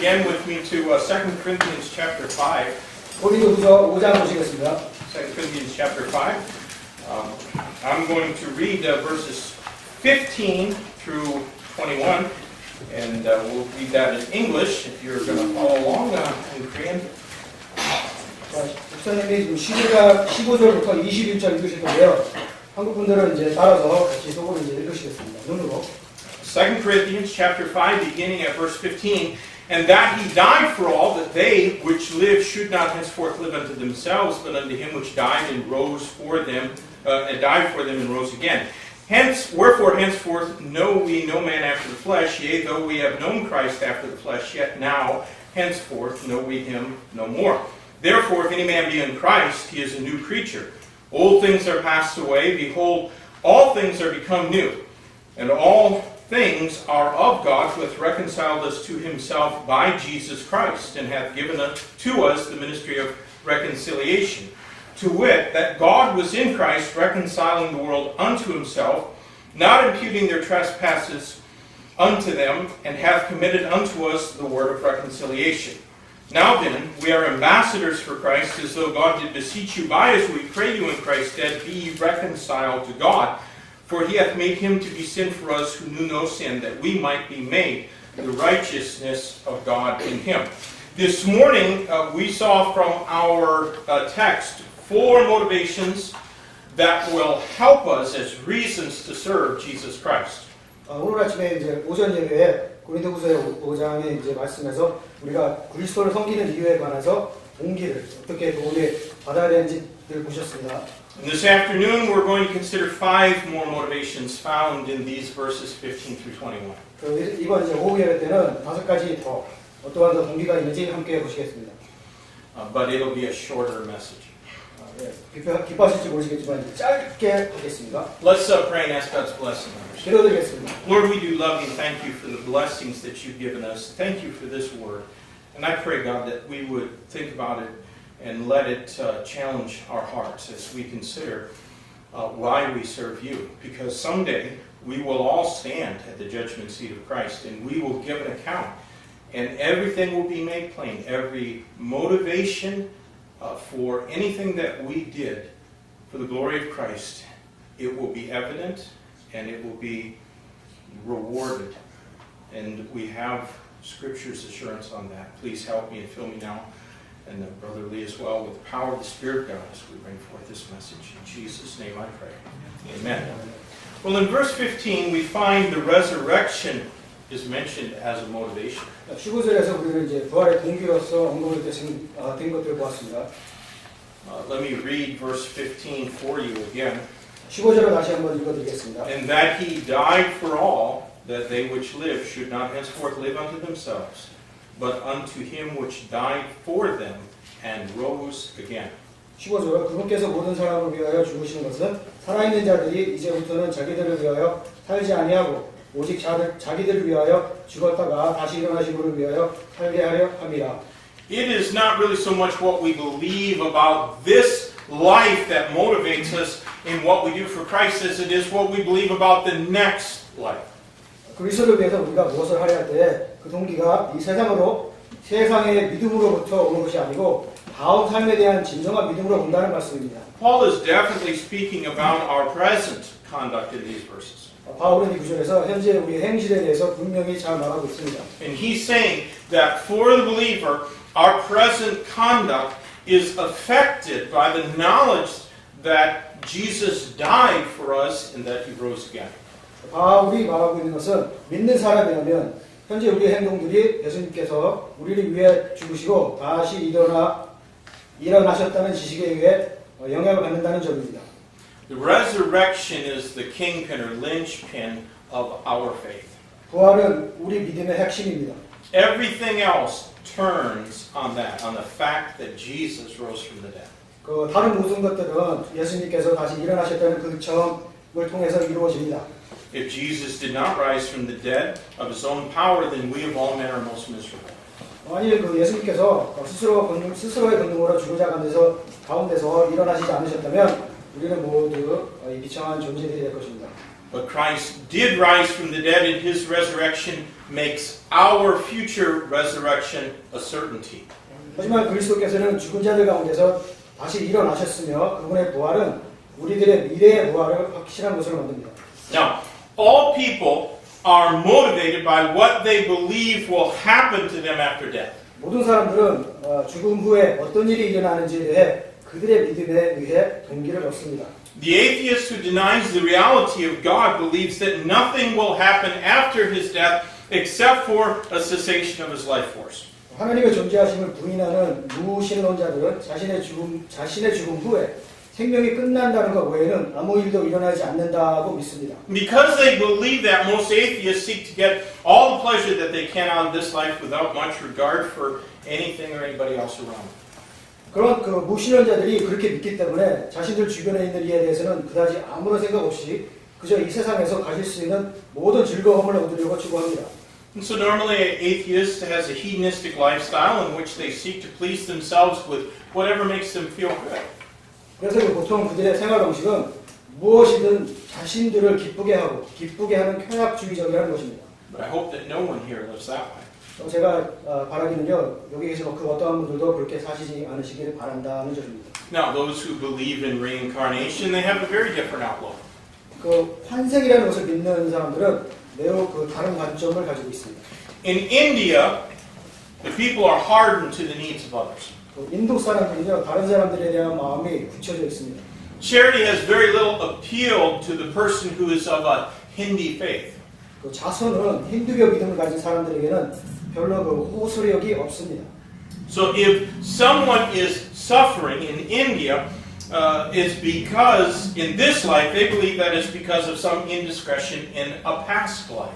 Again with me to 2 Corinthians chapter 5. 고린도후서 5장 보시겠습니다. 2 Corinthians chapter 5. I'm going to read verses 15 through 21, and we'll read that in English if you're going to follow along in Korean. 목사님이 15절부터 21절 읽으실 건데요. 한국 분들은 이제 따라서 같이 속으로 이제 읽으시겠습니다. 눈으로. 2 Corinthians chapter 5, beginning at verse 15. And that he died for all, that they which live should not henceforth live unto themselves, but unto him which died and rose for them, and died for them and rose again. Wherefore henceforth know we no man after the flesh, yea, though we have known Christ after the flesh, yet now henceforth know we him no more. Therefore, if any man be in Christ, he is a new creature. Old things are passed away, behold, all things are become new. And all things are of God, who hath reconciled us to himself by Jesus Christ, and hath given to us the ministry of reconciliation. To wit, that God was in Christ reconciling the world unto himself, not imputing their trespasses unto them, and hath committed unto us the word of reconciliation. Now then, we are ambassadors for Christ, as though God did beseech you by us, we pray you in Christ's stead, be ye reconciled to God. For he hath made him to be sin for us who knew no sin, that we might be made the righteousness of God in him. This morning, we saw from our text 4 motivations that will help us as reasons to serve Jesus Christ. 오늘 아침에 이제 오전 예배에 고린도후서 5장에 이제 말씀에서 우리가 그리스도를 섬기는 이유에 관해서 동기를 어떻게 도움을 받아야 되는지를 보셨습니다. And this afternoon, we're going to consider 5 more motivations found in these verses 15 through 21. 이번 이제 오후 예배 때는 5가지 더 어떠한 더 동기가 있는지 함께 보시겠습니다. But it'll be a shorter message. 기뻐하실지 모르시겠지만 짧게 하겠습니다. Let's pray and ask God's blessing on us. 기도드리겠습니다. Lord, we do love you and thank you for the blessings that you've given us. Thank you for this word. And I pray, God, that we would think about it and let it challenge our hearts as we consider why we serve you. Because someday we will all stand at the judgment seat of Christ and we will give an account. And everything will be made plain. Every motivation for anything that we did for the glory of Christ, it will be evident and it will be rewarded. And we have Scripture's assurance on that. Please help me and fill me now, and Brother Lee as well, with the power of the Spirit of God as we bring forth this message. In Jesus' name I pray. Amen. Well, in verse 15, we find the resurrection is mentioned as a motivation. 15절에서 우리는 이제 부활의 동기로서 언급이 된 것들을 보았습니다. Let me read verse 15 for you again. 15절을 다시 한번 읽어드리겠습니다. And that he died for all, that they which live should not henceforth live unto themselves, but unto him which died for them and rose again. 15절 그분께서 모든 사람을 위하여 죽으시는 것은 살아있는 자들이 이제부터는 자기들을 위하여 살지 아니하고 오직 자기들을 위하여 죽었다가 다시 일어나심을 위하여 살게 하려 함이라. It is not really so much what we believe about this life that motivates us in what we do for Christ as it is what we believe about the next life. 그리스도를 위해서 우리가 무엇을 하려 할 때 그 동기가 이 세상의 믿음으로부터 오는 것이 아니고 다음 삶에 대한 진정한 믿음으로 온다는 말씀입니다. Paul is definitely speaking about our present conduct in these verses. 바울은 이 구절에서 현재 우리의 행실에 대해서 분명히 잘 말하고 있습니다. And he's saying that for the believer, our present conduct is affected by the knowledge that Jesus died for us and that he rose again. 바울이 말하고 있는 것은 믿는 사람이라면 현재 우리의 행동들이 예수님께서 우리를 위해 죽으시고 다시 일어나셨다는 지식에 의해 영향을 받는다는 점입니다. The resurrection is the kingpin or linchpin of our faith. 부활은 우리 믿음의 핵심입니다. Everything else turns on that, on the fact that Jesus rose from the dead. 그 다른 모든 것들은 예수님께서 다시 일어나셨다는 그 점을 통해서 이루어집니다. If Jesus did not rise from the dead of his own power, then we of all men are most miserable. 만일 그 예수님께서 스스로의 권능으로 죽은 자 가운데서 일어나시지 않으셨다면 우리는 모두 비참한 존재들이 될 것입니다. But Christ did rise from the dead, and his resurrection makes our future resurrection a certainty. 하지만 그리스도께서는 죽은 자들 가운데서 다시 일어나셨으며 그분의 부활은 우리들의 미래의 부활을 확실한 것으로 만듭니다. Now, all people are motivated by what they believe will happen to them after death. 모든 사람들은 죽음 후에 어떤 일이 일어나는지에 대해 그들의 믿음에 의해 동기를 얻습니다. The atheist who denies the reality of God believes that nothing will happen after his death except for a cessation of his life force. 하나님의 존재하심을 부인하는 무신론자들은 자신의 죽음 후에 생명이 끝난다는 것 외에는 아무 일도 일어나지 않는다고 믿습니다. Because they believe that, most atheists seek to get all the pleasure that they can out of this life without much regard for anything or anybody else around them. 그런 그 무신론자들이 그렇게 믿기 때문에 자신들 주변에 있는 이에 대해서는 그다지 아무런 생각 없이 그저 이 세상에서 가질 수 있는 모든 즐거움을 얻으려고 추구합니다. And so normally an atheist has a hedonistic lifestyle in which they seek to please themselves with whatever makes them feel good. 그래서 보통 그들의 생활 방식은 무엇이든 자신들을 기쁘게 하고 기쁘게 하는 쾌락주의적이라는 것입니다. But I hope that no one here lives that way. 제가 바라기는요, 여기 계신 그 어떠한 분들도 그렇게 사시지 않으시기를 바란다는 점입니다. Now, those who believe in reincarnation, they have a very different outlook. 그 환생이라는 것을 믿는 사람들은 매우 그 다른 관점을 가지고 있습니다. In India, the people are hardened to the needs of others. 그 인도 사람들은요, 다른 사람들에 대한 마음이 굳혀져 있습니다. Charity has very little appeal to the person who is of a Hindi faith. 그 자선은 힌두교 믿음을 가진 사람들에게는 별로 그 호소력이 없습니다. So if someone is suffering in India, it's because in this life they believe that it's because of some indiscretion in a past life.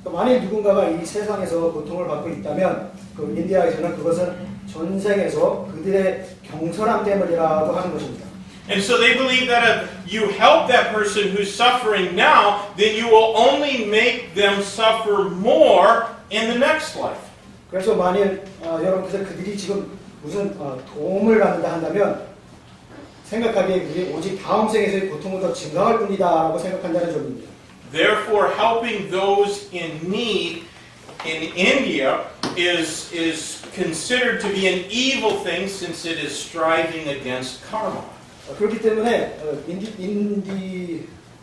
만일 누군가가 이 세상에서 고통을 받고 있다면 그 인디아에서는 그것은 전생에서 그들의 경솔함 때문이라고 하는 것입니다. And so they believe that if you help that person who's suffering now, then you will only make them suffer more in the next life. 그래서 만일 여러분께서 그들이 지금 무슨 도움을 받는다 한다면 생각하기에 그들이 오직 다음 생에서의 고통을 더 증가할 뿐이다라고 생각한다는 점입니다. Therefore, helping those in need in India is considered to be an evil thing since it is striving against karma. 그렇기 때문에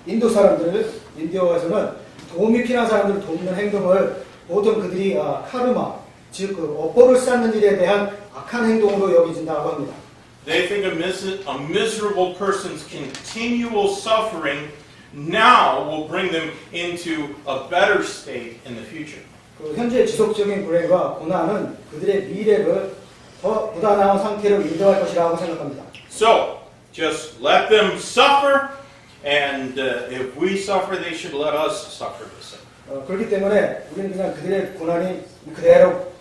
인도 사람들, 인도에서는 도움이 필요한 사람들을 돕는 행동을 보통 그들이 카르마, 즉 그 업보를 쌓는 일에 대한 악한 행동으로 여기진다고 합니다. They think a miserable person's continual suffering now will bring them into a better state in the future. 그 현재 지속적인 불행과 고난은 그들의 미래를 더 보다 나은 상태로 인도할 것이라고 생각합니다. So, just let them suffer, and if we suffer, they should let us suffer the same. 그렇기 때문에 우리는 그냥 그들의 고난이 그대로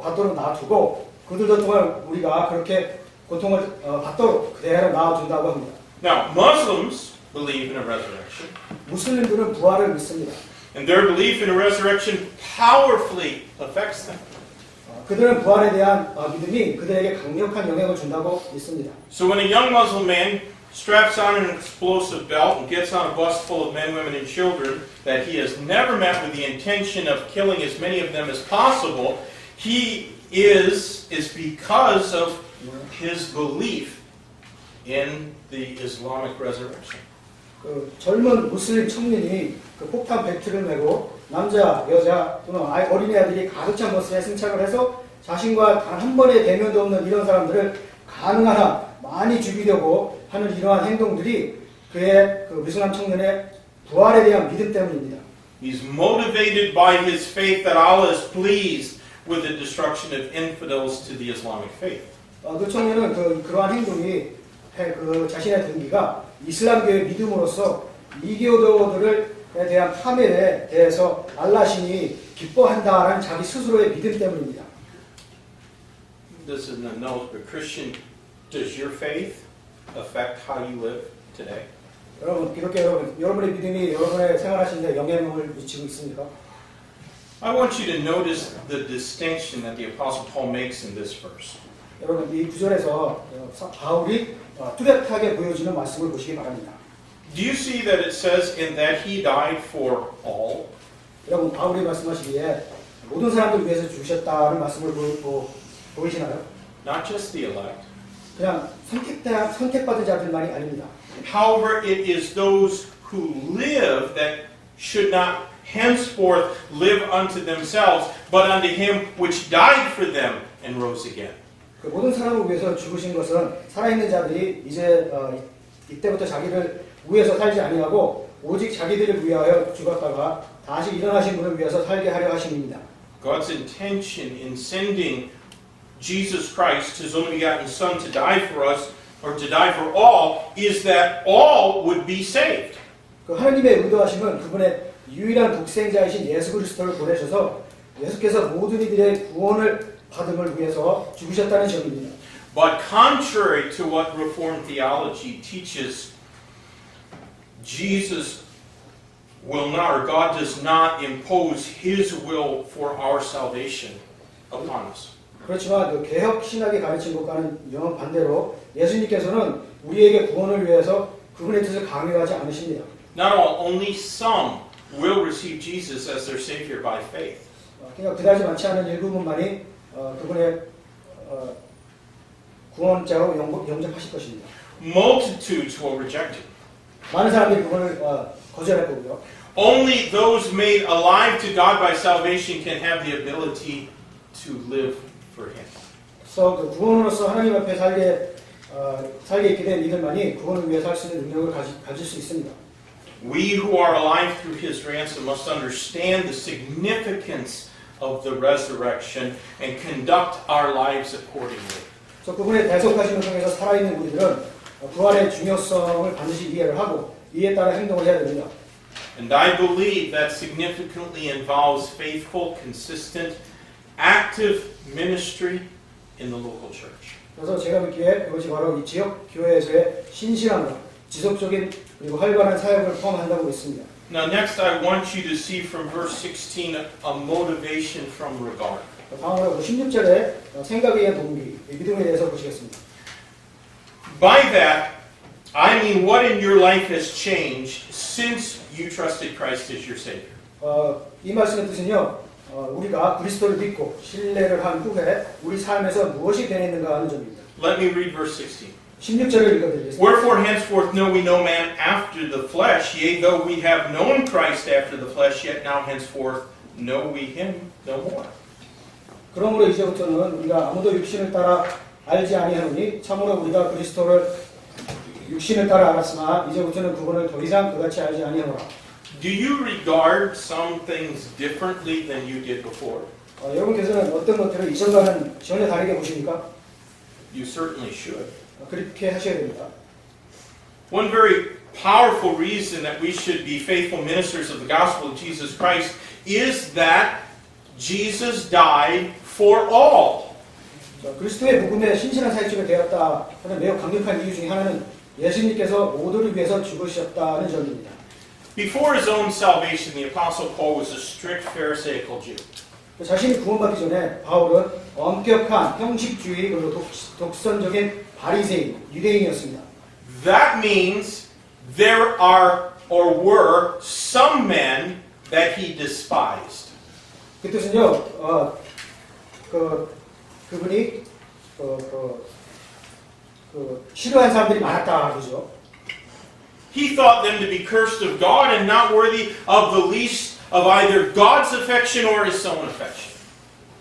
받도록 놔두고 그들도 또한 우리가 그렇게 고통을 받도록 그대로 놔둔다고 합니다. Now, Muslims believe in a resurrection, 무슬림들은 부활을 믿습니다. and their belief in a resurrection powerfully affects them. 그들은 부활에 대한 믿음이 그들에게 강력한 영향을 준다고 믿습니다. So when a young Muslim man straps on an explosive belt and gets on a bus full of men, women, and children that he has never met with the intention of killing as many of them as possible, he is because of his belief in the Islamic resurrection. 그 젊은 무슬림 청년이 그 폭탄 벨트를 메고 남자, 여자 또는 어린이들이 가득 찬 버스에 승차를 해서 자신과 단 한 번의 대면도 없는 이런 사람들을 가능한 한 많이 죽이려고 하는 이러한 행동들이 그의 그 무슬림 청년의 부활에 대한 믿음 때문입니다. He's motivated by his faith that Allah is pleased with the destruction of infidels to the Islamic faith. 그 청년은 그러한 행동이 그 자신의 동기가 이슬람교의 믿음으로써 이교도들에 대한 파멸에 대해서 알라신이 기뻐한다라는 자기 스스로의 믿음 때문입니다. This is a note, but Christian, does your faith affect how you live today? 여러분, 이렇게 여러분의 믿음이 여러분의 생활하시는 데 영향을 미치고 있습니까? I want you to notice the distinction that the Apostle Paul makes in this verse. 여러분, 이 구절에서 바울이 뚜렷하게 보여주는 말씀을 보시기 바랍니다. Do you see that it says in that he died for all? 여러분 바울이 말씀하시기에 모든 사람들 위해서 죽으셨다는 말씀을 보이시나요? Not just the elect. 그냥 선택받은 자들만이 아닙니다. However, it is those who live that should not henceforth live unto themselves, but unto him which died for them and rose again. 그 모든 사람을 위해서 죽으신 것은 살아있는 자들이 이제 이때부터 자기를 위해서 살지 아니하고 오직 자기들을 위하여 죽었다가 다시 일어나신 분을 위해서 살게 하려 하심입니다. God's intention in sending Jesus Christ, his only begotten Son, to die for us, or to die for all, is that all would be saved. 그 하나님의 의도하심은 그분의 유일한 독생자이신 예수 그리스도를 보내셔서 예수께서 모든 이들의 구원을 받음을 위해서 죽으셨다는 점입니다. But contrary to what Reformed theology teaches, Jesus will not, or God does not impose his will for our salvation upon us. 그렇지만 그 개혁 신학이 가르친 것과는 영 반대로 예수님께서는 우리에게 구원을 위해서 그분의 뜻을 강요하지 않으십니다. Not all, only some will receive Jesus as their Savior by faith. 그러니까 그다지 많지 않은 일부분만이 그분의 구원자로 영접하실 것입니다. Multitudes will reject him. 많은 사람들이 그분을 거절할 거고요. Only those made alive to God by salvation can have the ability to live for him. 그래서 그 구원으로서 하나님 앞에 살게 있게 된 이들만이 구원을 위해 살 수 있는 능력을 가질 수 있습니다. We who are alive through his ransom must understand the significance of the resurrection and conduct our lives accordingly. 그래서 그분의 대속하심을 통해서 살아있는 우리들은 부활의 중요성을 반드시 이해를 하고 이에 따라 행동을 해야 됩니다. And I believe that significantly involves faithful, consistent, active ministry in the local church. 그래서 제가 믿기에 그것이 바로 이 지역 교회에서의 신실함과 지속적인 그리고 활발한 사역을 포함한다고 믿습니다. Now next I want you to see from verse 16 a motivation from regard. 다음으로 16절에 생각에 의한 동기, 믿음에 대해서 보시겠습니다. By that, I mean what in your life has changed since you trusted Christ as your Savior. 이 말씀의 뜻은요, 우리가 그리스도를 믿고 신뢰를 한 후에 우리 삶에서 무엇이 변했는가 하는 점입니다. Let me read verse 16. 16절을 읽어드리겠습니다. Wherefore henceforth know we no man after the flesh, yea, though we have known Christ after the flesh, yet now henceforth know we him no more. 그러므로 이제부터는 우리가 아무도 육신을 따라 알지 아니하노니 참으로 우리가 그리스도를 육신을 따라 알았으나 이제부터는 그분을 더 이상 그같이 알지 아니하노라. Do you regard some things differently than you did before? 여러분께서는 어떤 것들을 이전과는 전혀 다르게 보십니까? You certainly should. 그렇게 하셔야 됩니다. One very powerful reason that we should be faithful ministers of the gospel of Jesus Christ is that Jesus died for all. 그리스도의 복음에 신실한 사역자가 되었다 하는 매우 강력한 이유 중에 하나는 예수님께서 모두를 위해서 죽으셨다는 점입니다. Before his own salvation, the Apostle Paul was a strict Pharisaical Jew. 자신이 구원받기 전에 바울은 엄격한 형식주의 그리고 독선적인 바리새인, 유대인이었습니다. That means there are or were some men that he despised. 그 뜻은요, 그분이 싫어하는 사람들이 많았다 그러죠. He thought them to be cursed of God and not worthy of the least of either God's affection or his own affection.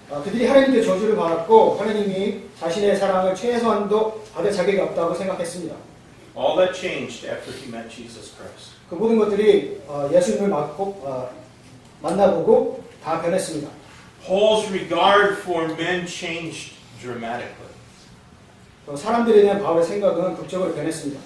그들이 하나님께 저주를 받았고 하나님이 자신의 사랑을 최소한도 받을 자격이 없다고 생각했습니다. All that changed after he met Jesus Christ. 그 모든 것들이 예수님을 만나보고 다 변했습니다. Paul's regard for men changed dramatically. 사람들에 대한 바울의 생각은 극적으로 변했습니다.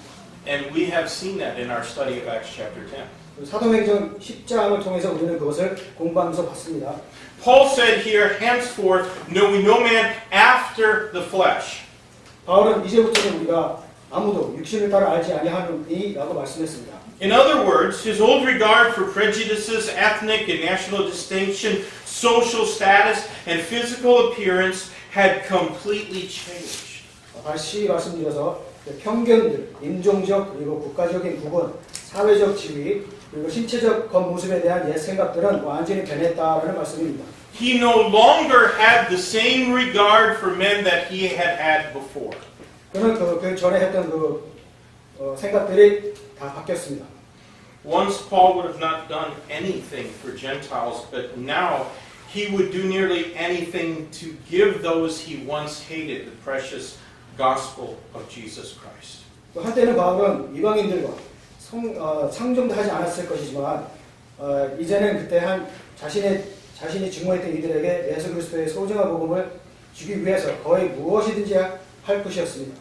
And we have seen that in our study of Acts chapter 10. 사도행전 10장을 통해서 우리는 그것을 공부하면서 봤습니다. Paul said here, henceforth, know we no man after the flesh. 바울은 이제부터는 우리가 아무도 육신을 따라 알지 아니하노니라고 말씀했습니다. In other words, his old regard for prejudices, ethnic and national distinction, social status, and physical appearance had completely changed. 다시 말씀드려서 편견들, 인종적 그리고 국가적인 구분, 사회적 지위, 그리고 신체적 겉모습에 대한 옛 생각들은 완전히 변했다라는 말씀입니다. He no longer had the same regard for men that he had had before. 그는 그 전에 했던 생각들이 다 바뀌었습니다. Once Paul would have not done anything for Gentiles, but now he would do nearly anything to give those he once hated the precious gospel of Jesus Christ. 또 한때는 바울은 이방인들과 상종도 하지 않았을 것이지만 이제는 그때 자신이 증거했던 이들에게 예수 그리스도의 소중한 복음을 주기 위해서 거의 무엇이든지 할 것이었습니다.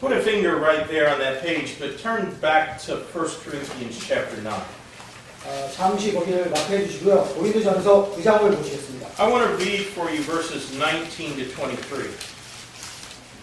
Put a finger right there on that page, but turn back to 1 Corinthians chapter 9. 잠시 거기를 마크해 주시고요. 고린도전서 9장을 보시겠습니다. I want to read for you verses 19 to 23.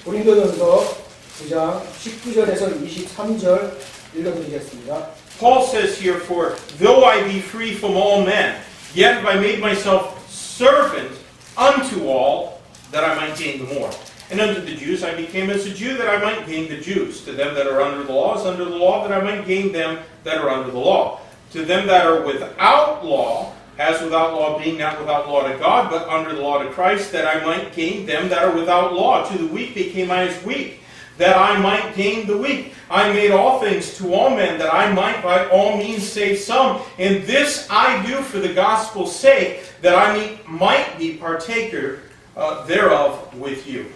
고린도전서 9장 19절에서 23절 읽어드리겠습니다. Paul says here, for though I be free from all men, yet have I made myself servant unto all, that I might gain the more. And unto the Jews I became as a Jew, that I might gain the Jews. To them that are under the law, as under the law, that I might gain them that are under the law. To them that are without law, as without law, being not without law to God, but under the law to Christ, that I might gain them that are without law. To the weak became I as weak, that I might gain the weak. I made all things to all men, that I might by all means save some. And this I do for the gospel's sake, that I might be partaker thereof with you.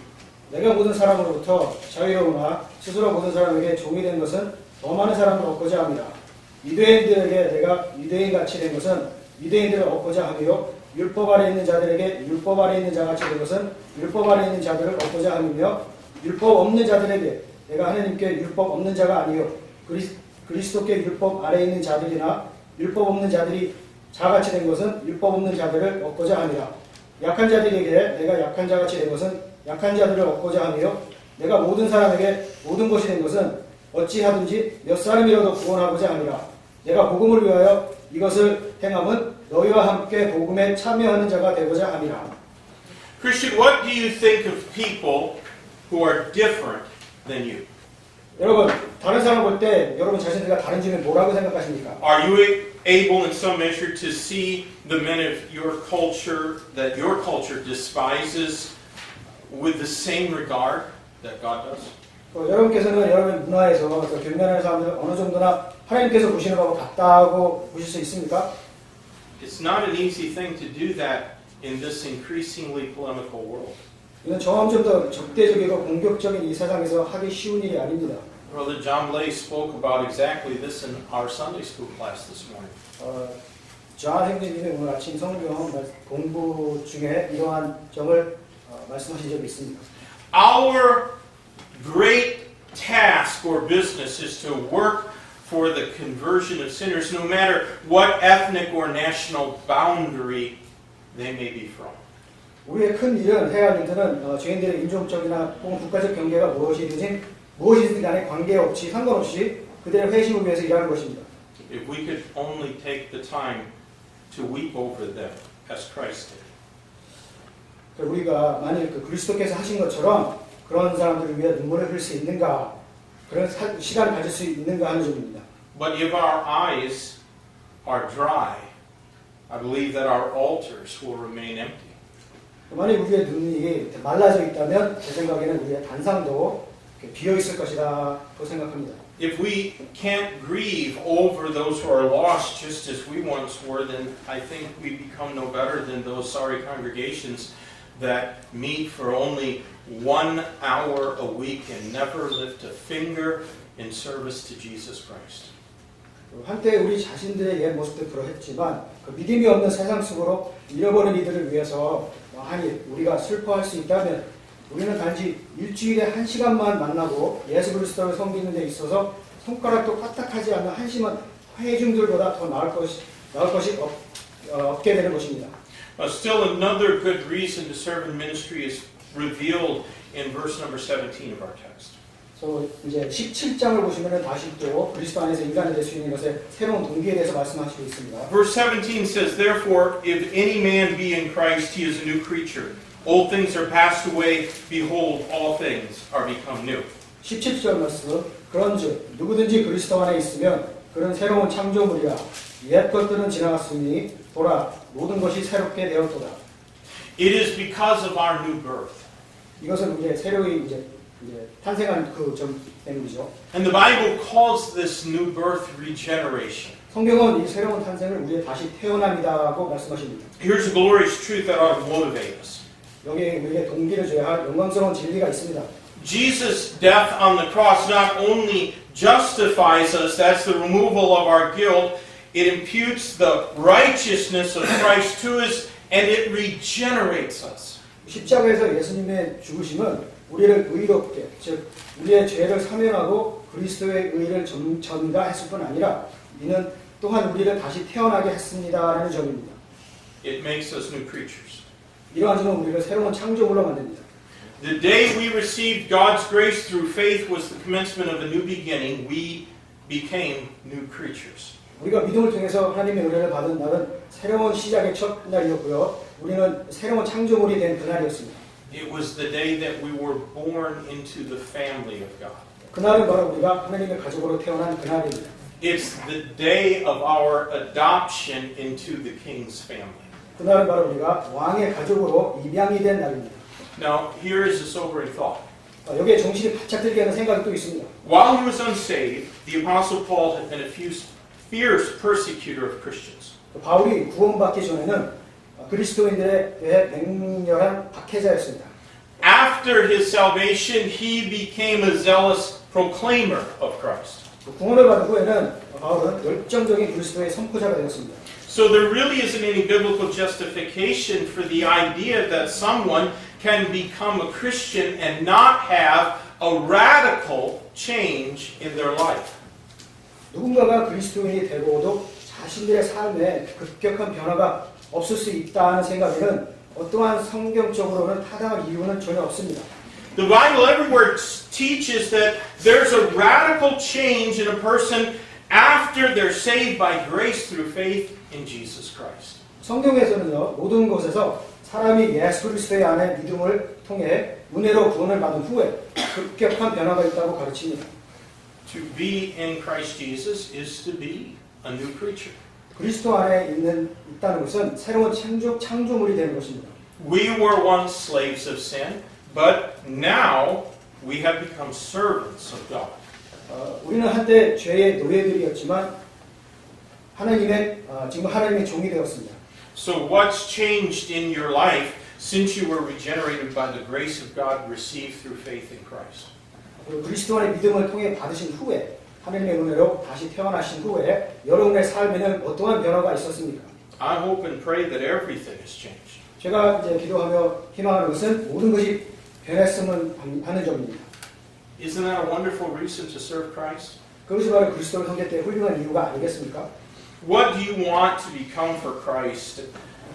내가 모든 사람으로부터 자유로우나 스스로 모든 사람에게 종이 된 것은 더 많은 사람을 얻고자 합니다. 유대인들에게 내가 유대인같이 된 것은 유대인들을 얻고자 하며 율법 아래 있는 자들에게 율법 아래 있는 자같이 된 것은 율법 아래 있는 자들을 얻고자 함이며 율법 없는 자들에게 내가 하나님께 율법 없는 자가 아니요 그리스도께 율법 아래 있는 자들이나 율법 없는 자들이 자같이 된 것은 율법 없는 자들을 얻고자 함이라. 약한 자들에게 내가 약한 자같이 된 것은 약한 자들을 얻고자 하며 내가 모든 사람에게 모든 것이 된 것은 어찌하든지 몇 사람이라도 구원하고자 함이라. 내가 복음을 위하여 이것을 행함은 너희와 함께 복음에 참여하는 자가 되고자 함이라. Christian, what do you think of people who are different than you? 여러분, 다른 사람 볼 때 여러분 자신들과 다른지는 뭐라고 생각하십니까? Are you able in some measure to see the men of your culture that your culture despises with the same regard that God does? 여러분께서는 여러분 문화에서 경멸하는 사람들 어느 정도나 하나님께서 보시는 바와 같다고 보실 수 있습니까? It's not an easy thing to do that in this increasingly polemical world. 이건 점점 더 적대적이고 공격적인 이 세상에서 하기 쉬운 일이 아닙니다. Brother John Lay spoke about exactly this in our Sunday school class this morning. 존 형제님이 오늘 아침 성경 공부 중에 이러한 점을 말씀하신 적이 있습니다. Our great task or business is to work for the conversion of sinners, no matter what ethnic or national boundary they may be from. 우리의 큰 일은 해야 할 일들은 죄인들의 인종적이나 혹은 국가적 경계가 무엇이든 간에 관계없이 상관없이 그들의 회심을 위해서 일하는 것입니다. If we could only take the time to weep over them as Christ did. 우리가 만일 그리스도께서 하신 것처럼 그런 사람들을 위해 눈물을 흘릴 수 있는가, 그런 시간을 가질 수 있는가 하는 점입니다. But if our eyes are dry, I believe that our altars will remain empty. 만일 우리의 눈이 말라져 있다면 제 생각에는 우리의 단상도 비어 있을 것이라고 생각합니다. If we can't grieve over those who are lost just as we once were, then I think we become no better than those sorry congregations that meet for only 1 hour a week and never lift a finger in service to Jesus Christ. 한때 우리 자신들의 옛 모습도 그러했지만 그 믿음이 없는 세상 속으로 잃어버린 이들을 위해서 만일 우리가 슬퍼할 수 있다면 우리는 단지 일주일에 1시간만 만나고 예수 그리스도를 섬기는 데 있어서 손가락도 까딱하지 않는 한심한 회중들보다 더 나을 것이 없게 되는 것입니다. Still another good reason to serve in ministry is revealed in verse number 17 of our text. 이제 17장을 보시면은 다시 또 그리스도 안에서 인간이 될 수 있는 것의 새로운 동기에 대해서 말씀하시고 있습니다. Verse 17 says, Therefore, if any man be in Christ, he is a new creature. Old things are passed away. Behold, all things are become new. 17절 말씀 그런즉 누구든지 그리스도 안에 있으면 그는 새로운 창조물이라 옛 것들은 지나갔으니 보라 모든 것이 새롭게 되었도다. It is because of our new birth. 이것은 이제 새로이 이제 탄생한 그 점 때문이죠. And the Bible calls this new birth regeneration. 성경은 이 새로운 탄생을 우리의 다시 태어남이다고 말씀하십니다. Here's a glorious truth that ought to motivate us. 여기에 우리에게 동기를 줘야 할 영광스러운 진리가 있습니다. Jesus' death on the cross not only justifies us, that's the removal of our guilt, it imputes the righteousness of Christ to us, and it regenerates us. 십자가에서 예수님의 죽으심은 우리를 의롭게, 즉 우리의 죄를 사면하고 그리스도의 의를 전가했을 뿐 아니라 이는 또한 우리를 다시 태어나게 했습니다라는 점입니다. It makes us new creatures. 이러한 점은 우리를 새로운 창조물로 만듭니다. The day we received God's grace through faith was the commencement of a new beginning. We became new creatures. 우리가 믿음을 통해서 하나님의 은혜를 받은 날은 새로운 시작의 첫 날이었고요. 우리는 새로운 창조물이 된 그날이었습니다. It was the day that we were born into the family of God. 그날은 바로 우리가 하나님의 가족으로 태어난 그날입니다. It's the day of our adoption into the King's family. 그날은 바로 우리가 왕의 가족으로 입양이 된 날입니다. Now, here is a sobering thought. 여기에 정신이 바짝 들게 하는 생각이 또 있습니다. While he was unsaved, the Apostle Paul had been a fierce persecutor of Christians. 바울이 구원받기 전에는 그리스도인들에 대해 맹렬한 박해자였습니다. After his salvation, he became a zealous proclaimer of Christ. 구원을 받은 후에는 바울은 열정적인 그리스도의 선포자가 되었습니다. So there really isn't any biblical justification for the idea that someone can become a Christian and not have a radical change in their life. 누군가가 그리스도인이 되고도 자신들의 삶에 급격한 변화가 없을 수 있다는 생각에는 어떠한 성경적으로는 타당한 이유는 전혀 없습니다. The Bible everywhere teaches that there's a radical change in a person after they're saved by grace through faith in Jesus Christ. 성경에서는요, 모든 곳에서 사람이 예수 그리스도의 안에 믿음을 통해 은혜로 구원을 받은 후에 급격한 변화가 있다고 가르칩니다. To be in Christ Jesus is to be a new creature. 그리스도 안에 있다는 것은 새로운 창조물이 되는 것입니다. We were once slaves of sin, but now we have become servants of God. 우리는 한때 죄의 노예들이었지만 지금 하나님의 종이 되었습니다. So what's changed in your life since you were regenerated by the grace of God received through faith in Christ? 그리스도 안의 믿음을 통해 받으신 후에 하나님의 은혜로 다시 태어나신 후에 여러분의 삶에는 어떠한 변화가 있었습니까? I hope and pray that everything has changed. 제가 이제 기도하며 희망하는 것은 모든 것이 변했으면 하는 점입니다. Isn't that a wonderful reason to serve Christ? 그것이 바로 그리스도를 섬길 때 훌륭한 이유가 아니겠습니까? What do you want to become for Christ,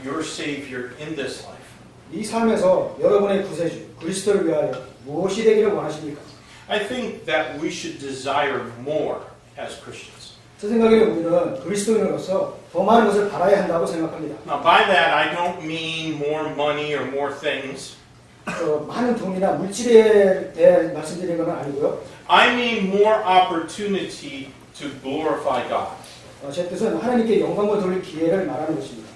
your Savior, in this life? 이 삶에서 여러분의 구세주 그리스도를 위하여 무엇이 되기를 원하십니까? I think that we should desire more as Christians. 제 생각에는 우리는 그리스도인으로서 더 많은 것을 바라야 한다고 생각합니다. Now, by that, I don't mean more money or more things. 많은 돈이나 물질에 대해 말씀드리는 건 아니고요. I mean more opportunity to glorify God. 제 뜻은 하나님께 영광을 돌릴 기회를 말하는 것입니다.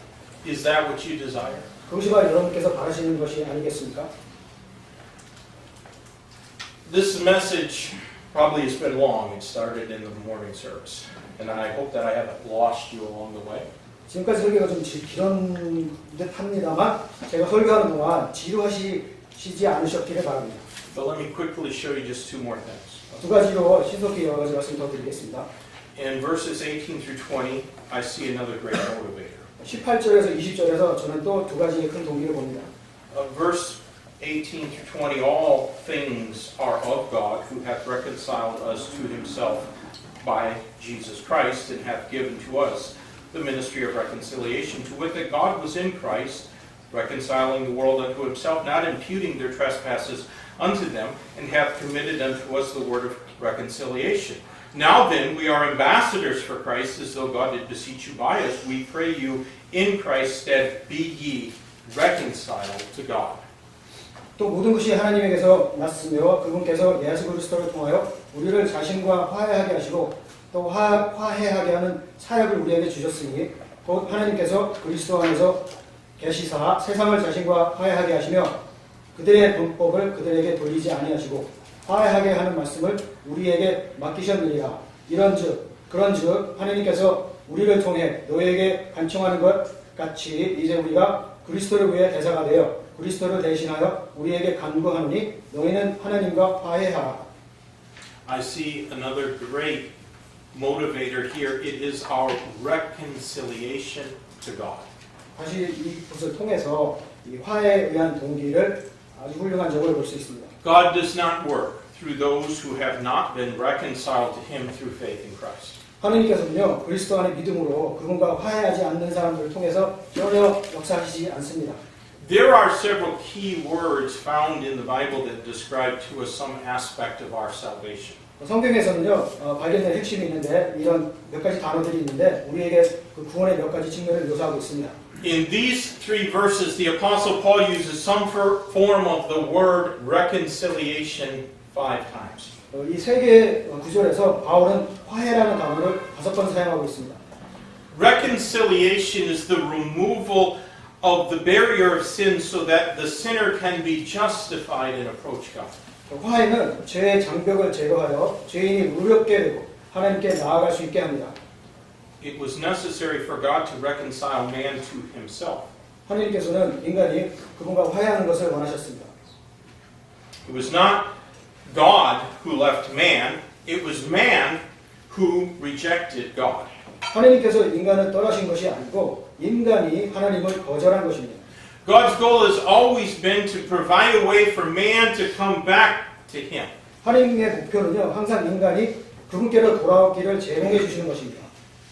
Is that what you desire? 그것이 바로 여러분께서 바라시는 것이 아니겠습니까? This message probably has been long. It started in the morning service. And I hope that I haven't lost you along the way. 지금까지 설교가 좀 길은 듯 합니다만 제가 설교하는 동안 지루하시지 않으셨기를 바랍니다. But let me quickly show you just two more things. 두 가지로 신속히 여러 가지 말씀 더 드리겠습니다. In verses 18 through 20, I see another great motivator. 18절에서 20절에서 저는 또 두 가지의 큰 동기를 봅니다. Verse 18 through 20, all things are of God, who hath reconciled us to himself by Jesus Christ, and hath given to us the ministry of reconciliation, to wit that God was in Christ, reconciling the world unto himself, not imputing their trespasses unto them, and hath committed unto us the word of reconciliation. Now then, we are ambassadors for Christ, as though God did beseech you by us. We pray you, in Christ's stead, be ye reconciled to God. 또 모든 것이 하나님에게서 났으며 그분께서 예수 그리스도를 통하여 우리를 자신과 화해하게 하시고 또 화해하게 하는 사역을 우리에게 주셨으니 곧 하나님께서 그리스도 안에서 계시사 세상을 자신과 화해하게 하시며 그들의 범법을 그들에게 돌리지 아니하시고 화해하게 하는 말씀을 우리에게 맡기셨느니라. 그런즉 하나님께서 우리를 통해 너희에게 간청하는 것 같이 이제 우리가 그리스도를 위해 대사가 되어 그리스도를 대신하여 우리에게 간구하노니 너희는 하나님과 화해하라. I see another great motivator here. It is our reconciliation to God. 다시 이것을 통해서 이 화해에 의한 동기를 아주 훌륭한 점을 볼 수 있습니다. God does not work through those who have not been reconciled to Him through faith in Christ. 하나님께서는요 그리스도 안에 믿음으로 그분과 화해하지 않는 사람들을 통해서 전혀 역사하시지 않습니다. There are several key words found in the Bible that describe to us some aspect of our salvation. 성경에서는요 발견된 핵심이 있는데 이런 몇 가지 단어들이 있는데 우리에게 그 구원의 몇 가지 측면을 묘사하고 있습니다. In these three verses, the Apostle Paul uses some form of the word reconciliation 5 times. 이 세 개의 구절에서 바울은 화해라는 단어를 5번 사용하고 있습니다. Reconciliation is the removal of the barrier of sin so that the sinner can be justified and approach God. 화해는 죄의 장벽을 제거하여 죄인이 무력게 되고 하나님께 나아갈 수 있게 합니다. It was necessary for God to reconcile man to himself. 하나님께서는 인간이 그분과 화해하는 것을 원하셨습니다. It was not God who left man, it was man who rejected God. 하나님께서 인간을 떠나신 것이 아니고 인간이 하나님을 거절한 것입니다. God's goal has always been to provide a way for man to come back to Him. 하나님의 목표는요, 항상 인간이 그분께로 돌아오기를 제공해 주시는 것입니다.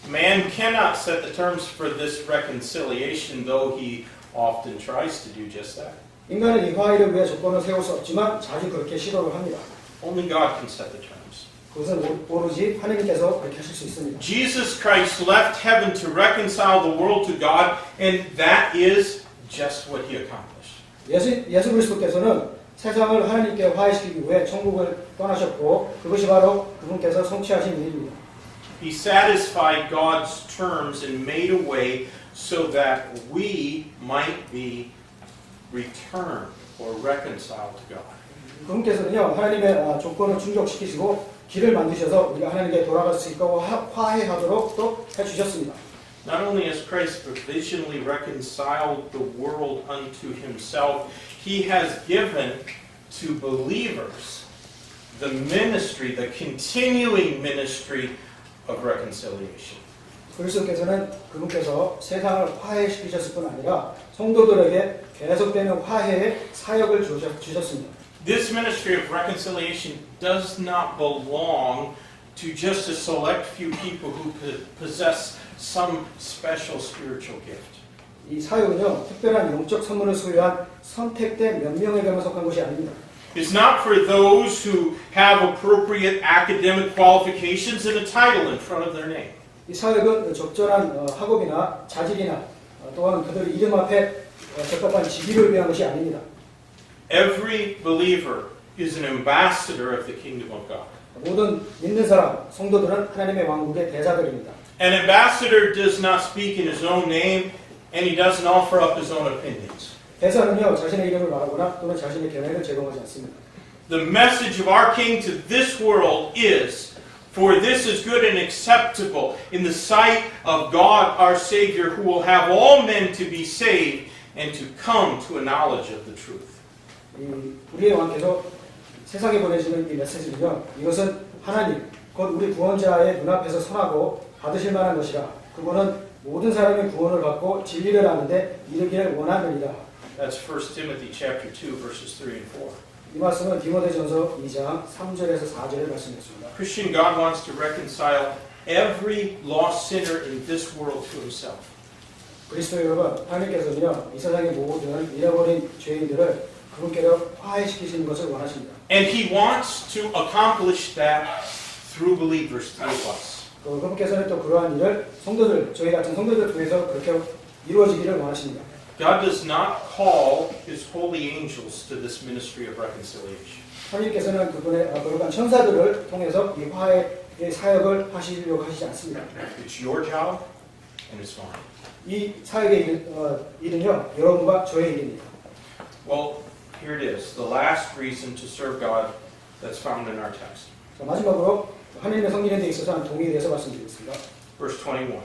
Man cannot set the terms for this reconciliation, though he often tries to do just that. 인간은 이 화해를 위해 조건을 세울 수 없지만 자주 그렇게 시도를 합니다. Only God can set the terms. 그것은 오로지 하나님께서 그렇게 하실 수 있습니다. Jesus Christ left heaven to reconcile the world to God, and that is just what He accomplished. 예수 그리스도께서는 세상을 하나님께 화해시키기 위해 천국을 떠나셨고 그것이 바로 그분께서 성취하신 일입니다. He satisfied God's terms and made a way so that we might be returned or reconciled to God. 그분께서는요 하나님의 조건을 충족시키시고 길을 만드셔서 우리가 하나님께 돌아갈 수 있고 화해하도록 또 해주셨습니다. Not only has Christ provisionally reconciled the world unto Himself, He has given to believers the ministry, the continuing ministry of reconciliation. 그리스도께서는 그분께서 세상을 화해시키셨을 뿐 아니라 성도들에게 계속되는 화해의 사역을 주셨습니다. This ministry of reconciliation does not belong to just a select few people who possess some special spiritual gift. 이 사역은요 특별한 영적 선물을 소유한 선택된 몇 명에게만 속한 것이 아닙니다. It's not for those who have appropriate academic qualifications and a title in front of their name. 이 사역은 적절한 학업이나 자질이나 또한 그들 이름 앞에 적합한 직위를 위한 것이 아닙니다. Every believer is an ambassador of the kingdom of God. 모든 믿는 사람, 성도들은 하나님의 왕국의 대사들입니다. An ambassador does not speak in his own name and he doesn't offer up his own opinions. 대사는요 자신의 이름을 말하거나 또는 자신의 견해를 제공하지 않습니다. The message of our King to this world is, for this is good and acceptable in the sight of God our Savior, who will have all men to be saved and to come to a knowledge of the truth. 우리의 왕께서 세상에 보내주는 이 메시지는요 이것은 하나님 곧 우리 구원자의 눈앞에서 선하고 받으실 만한 것이라 그분은 모든 사람이 구원을 받고 진리를 아는데 이르기를 원하느니라. That's 1 Timothy chapter 2 verses 3 and 4. 이 말씀은 디모데전서 2장 3절에서 4절의 말씀이었습니다. Christian, God wants to reconcile every lost sinner in this world to Himself. 그리스도 여러분, 하나님께서는요 이 세상의 모든 잃어버린 죄인들을 그분께로 화해시키시는 것을 원하십니다. And He wants to accomplish that through believers, through us. 그분께서는 또 그러한 일을 성도들, 저희 같은 성도들 통해서 그렇게 이루어지기를 원하십니다. God does not call His holy angels to this ministry of reconciliation. 하나님께서는 그러한 천사들을 통해서 이 화해의 사역을 하시려고 하시지 않습니다. It's your job and it's mine. 이 사역의 일은요, 여러분과 저의 일입니다. Well, here it is. The last reason to serve God that's found in our text. 자, 마지막으로 하나님의 성기는 데 있어서 한 동의에 대해서 말씀드리겠습니다. Verse 21.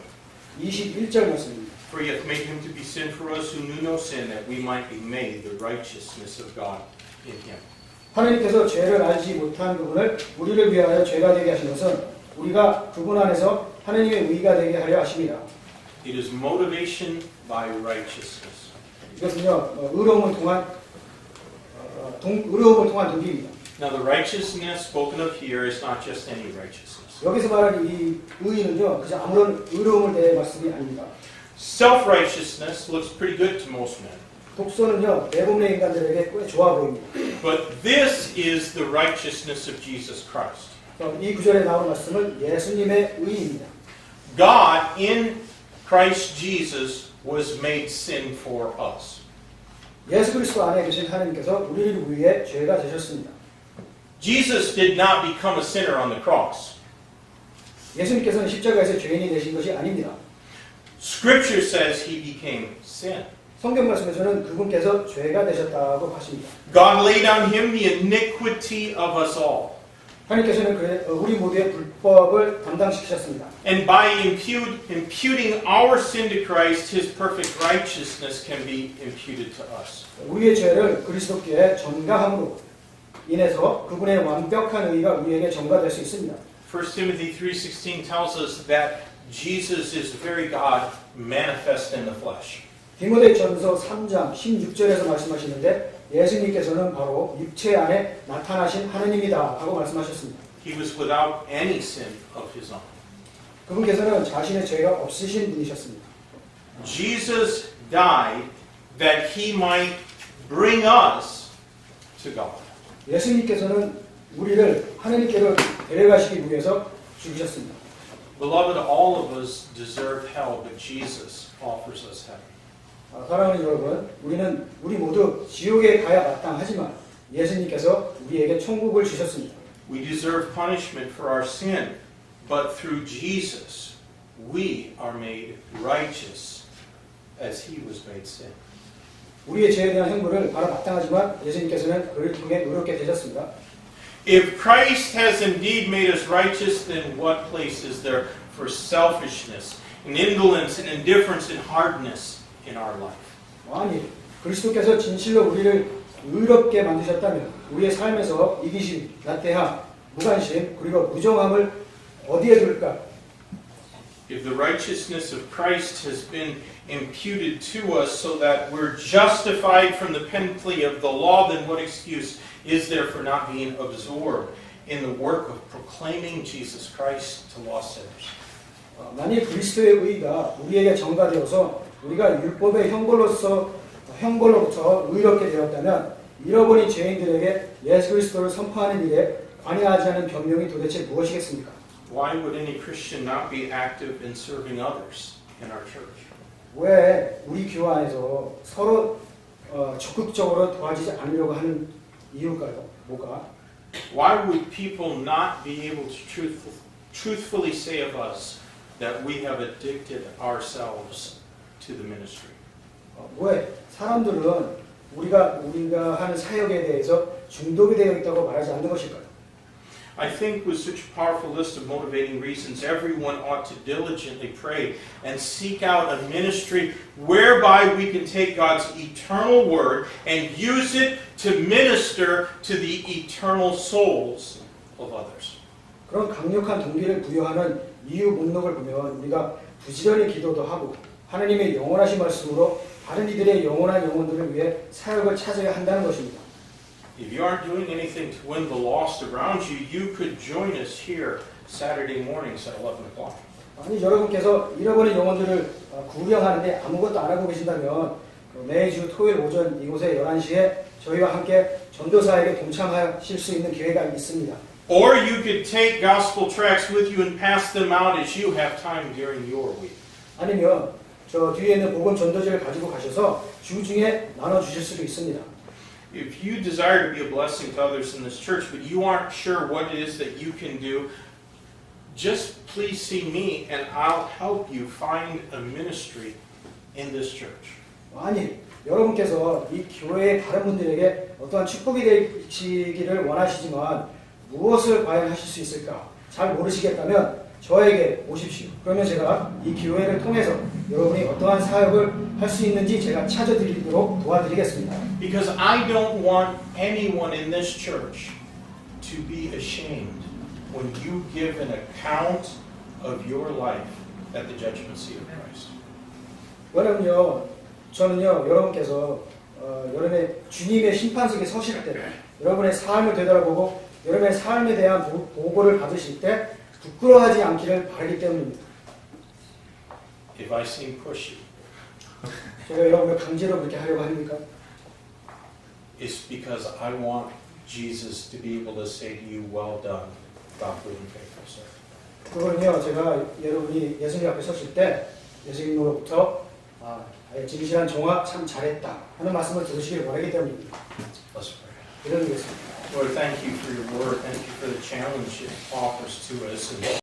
21절 말씀입니다. For he hath made him to be sin for us who knew no sin, that we might be made the righteousness of God in him. 하나님께서 죄를 알지 못한 그분을 우리를 위하여 죄가 되게 하신 것은 우리가 그분 안에서 하나님의 의가 되게 하려 하십니다. It is motivation by righteousness. 이것은요, 의로움을 통한 동기입니다. Now the righteousness spoken of here is not just any righteousness. 여기서 말하는 이 의는요, 그저 아무런 의로움을 대해 말씀이 아닙니다. Self-righteousness looks pretty good to most men. 독소는요, 대부분의 인간들에게 꽤 좋아 보입니다. But this is the righteousness of Jesus Christ. 이 구절에 나오는 말씀은 예수님의 의입니다. God in Christ Jesus was made sin for us. 예수 그리스도 안에 계신 하나님께서 우리를 위해 죄가 되셨습니다. Jesus did not become a sinner on the cross. 예수님께서는 십자가에서 죄인이 되신 것이 아닙니다. Scripture says he became sin. 성경 말씀에서는 그분께서 죄가 되셨다고 하십니다. God laid on him the iniquity of us all. 하나님께서는 우리 모두의 불법을 담당시키셨습니다. And by imputing our sin to Christ, his perfect righteousness can be imputed to us. 우리의 죄를 그리스도께 전가함으로 인해서 그분의 완벽한 의가 우리에게 전가될 수 있습니다. 1 Timothy 3:16 tells us that Jesus is very God manifest in the flesh. 디모데전서 3장 16절에서 말씀하시는데 예수님께서는 바로 육체 안에 나타나신 하나님이다 하고 말씀하셨습니다. He was without any sin of his own. 그분께서는 자신의 죄가 없으신 분이셨습니다. Jesus died that he might bring us to God. 예수님께서는 우리를 하나님께로 데려가시기 위해서 죽으셨습니다. Beloved, all of us deserve hell, but Jesus offers us heaven. 사랑하는 여러분, 우리 모두 지옥에 가야 마땅하지만 예수님께서 우리에게 천국을 주셨습니다. We deserve punishment for our sin, but through Jesus, we are made righteous as he was made sin. 우리의 죄에 대한 형벌을 바로 마땅하지만 예수님께서는 그를 통해 의롭게 되셨습니다. If Christ has indeed made us righteous, then what place is there for selfishness, and indolence, and indifference, and hardness in our life? 아니, 그리스도께서 진실로 우리를 의롭게 만드셨다면 우리의 삶에서 이기심, 나태함, 무관심, 그리고 무정함을 어디에 둘까? If the righteousness of Christ has been imputed to us so that we're justified from the penalty of the law, then what excuse is there for not being absorbed in the work of proclaiming Jesus Christ to lost sinners? 만일 그리스도의 의가 우리에게 전가되어서 우리가 율법의 형벌로부터 의롭게 되었다면 잃어버린 죄인들에게 예수 그리스도를 선포하는 일에 관여하지 않은 변명이 도대체 무엇이겠습니까? Why would any Christian not be active in serving others in our church? 왜 우리 교회 안에서 서로 적극적으로 도와주지 않으려고 하는 이유일까요? 뭐가? Why would people not be able to truthfully say of us that we have addicted ourselves to the ministry? 왜 사람들은 우리가 하는 사역에 대해서 중독이 되어 있다고 말하지 않는 것일까요? I think with such a powerful list of motivating reasons, everyone ought to diligently pray and seek out a ministry whereby we can take God's eternal word and use it to minister to the eternal souls of others. 그런 강력한 동기를 부여하는 이유 목록을 보면 우리가 부지런히 기도도 하고 하나님의 영원하신 말씀으로 다른 이들의 영원한 영혼들을 위해 사역을 찾아야 한다는 것입니다. If you aren't doing anything to win the lost around you, you could join us here Saturday mornings at 11 o'clock. 아니 여러분께서 잃어버린 영혼들을 구경하는데 아무것도 안 하고 계신다면 매주 토요일 오전 이곳에 11시에 저희와 함께 전도사에게 동참하실 수 있는 기회가 있습니다. Or you could take gospel tracts with you and pass them out as you have time during your week. 아니면 저 뒤에 있는 복음 전도지를 가지고 가셔서 주중에 나눠 주실 수도 있습니다. If you desire to be a blessing to others in this church, but you aren't sure what it is that you can do, just please see me and I'll help you find a ministry in this church. 아니, 여러분께서 이 교회의 다른 분들에게 어떠한 축복이 되시기를 원하시지만 무엇을 과연 하실 수 있을까? 잘 모르시겠다면 저에게 오십시오. 그러면 제가 이 교회를 통해서 여러분이 어떠한 사역을 할 수 있는지 제가 찾아드리도록 도와드리겠습니다. Because I don't want anyone in this church to be ashamed when you give an account of your life at the judgment seat of Christ. 왜냐면요, 저는요, 여러분께서 여러분의 주님의 심판석에 서실 때 여러분의 삶을 되돌아보고 여러분의 삶에 대한 보고를 받으실 때 부끄러워하지 않기를 바라기 때문입니다. If I seem pushy, 제가 여러분을 강제로 그렇게 하려고 합니까? it's because I want Jesus to be able to say to you, well done, thou good and faithful servant. 그거는요, 제가 여러분이 예수님 앞에 섰을 때 예수님으로부터 진실한 종아 참 잘했다 하는 말씀을 들으시길 바라기 때문입니다. Let's pray. 기도드리겠습니다. Lord, thank you for your word. Thank you for the challenge it offers to us. And